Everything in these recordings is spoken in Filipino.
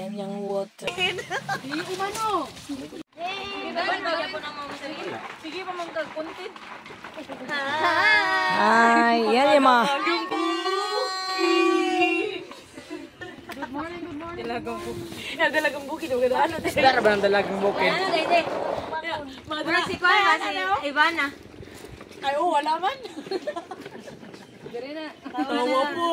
Yan yung water. Hindi umano. Sige pa mag-content. Hi! Yan yung mga... Good morning, good morning. Dalagang buki. Ano? Dara ba ng dalagang bukid? Ano, Dede? Madura si Kuya, si Ivana. Ay, oh, wala man. Tawa po.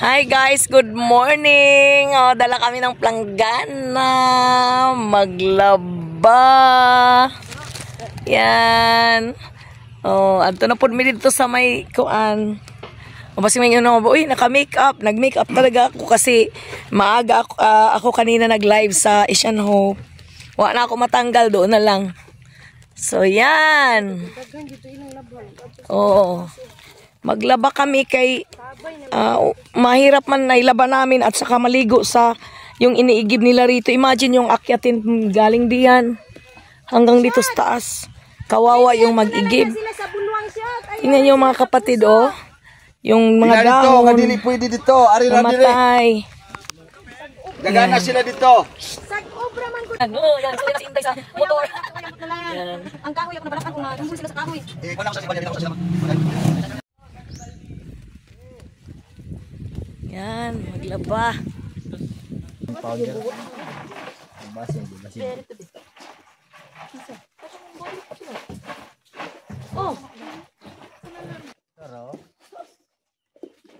Hi guys, good morning. Oh, dala kami ng planggana. Maglaba. Yan. Oh, adto na pud mi dito sa may kuan. Mabasing may yun uy, naka-makeup. Nag-makeup talaga ako kasi maaga ako kanina nag-live sa Asian Hope. Wala na ako matanggal, doon na lang. So, yan. Oo. Maglaba kami kay mahirap man na ilaba namin at saka maligo sa yung iniigib nila rito. Imagine yung akyatin galing diyan hanggang dito sa taas. Kawawa yung mag-igib. Tingnan yung mga kapatid, oh. Yung mga dahon. Kadili pwede dito. Ari na dili. Namatay. Gagana sila dito. Ano, yan. Sila kasi intay sa motor. Ang kahoy ako nabalakan kung natumbol sila sa kahoy. Eh, wala ko sa sila, sila. Yan, maglaba. Oh.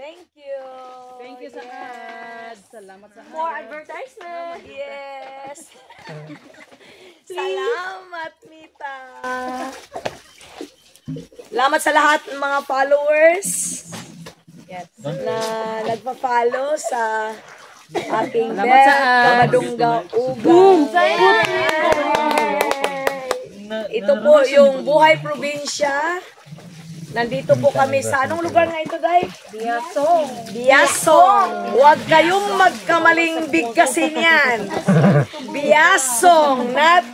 Thank you. Thank you sa ads. Salamat sa ads. More advertisement. Yes. Salamat, Mita. Salamat sa lahat ng mga followers. Yes. Na nagpa-follow sa ating Bet Kabadungga Ugang. Ito po yung Buhay Probinsya. Nandito po kami sa anong lugar nga ito, Day? Biasong. Biasong. Huwag kayong magkamaling bigkasin yan. Biasong. Not...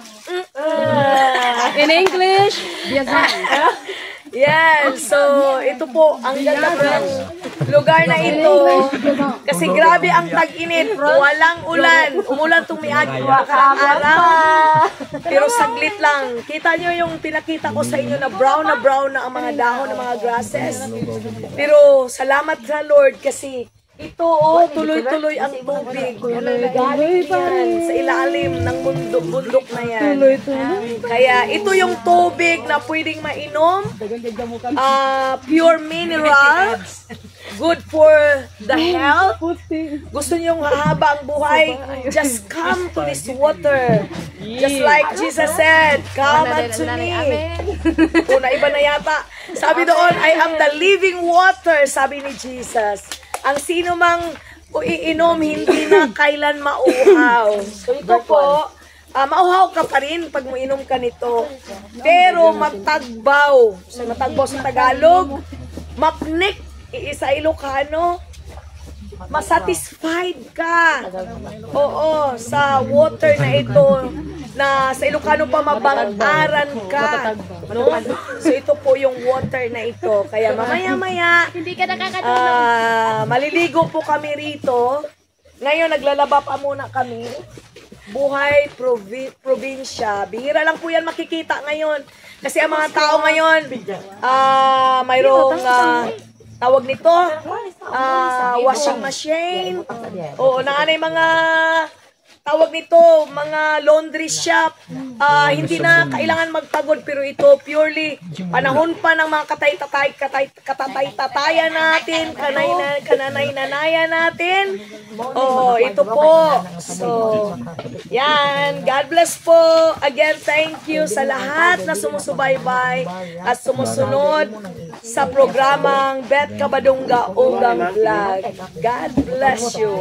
In English, Biasong. Yan. So, ito po, ang ganda po ng lugar na ito. Kasi grabe ang tag-init. Walang ulan. Umulan tumiag araw. Pero saglit lang. Kita nyo yung pinakita ko sa inyo na brown na ang mga dahon ng mga grasses. Pero salamat sa Lord kasi ito, oh, tuloy-tuloy ang tubig. Galing yan sa ilalim ng bundok na yan. Kaya ito yung tubig na pwedeng mainom. Pure mineral. Good for the health. Gusto niyong hahaba ang buhay? Just come to this water. Just like Jesus said, come unto me. O, naiba na yata. Sabi doon, I am the living water, sabi ni Jesus. Ang sino mang iinom, hindi na kailan mauhaw. So ito po, mauhaw ka pa rin pag muinom ka nito. Pero matagbaw. So matagbaw sa Tagalog, mapnik, isa Ilocano, masatisfied ka. Oo, sa water na ito, na sa Ilocano pa mabangaran ka. No? So ito po yung water na ito. Kaya mamaya-maya, maliligo po kami rito. Ngayon, naglalaba pa muna kami. Buhay probinsya. Bihira lang po yan makikita ngayon. Kasi ang mga tao ngayon, mayroong tawag nito, washing machine. Oo, naanay mga tawag nito, mga laundry shop. Hindi na kailangan magpagod, pero ito purely panahon pa ng mga katatay-tatayan natin, kananay-nanayan natin. Oh, ito po. So, yan. God bless po. Again, thank you sa lahat na sumusubaybay at sumusunod sa programang Bet Kabadungga Ugang Vlog. God bless you.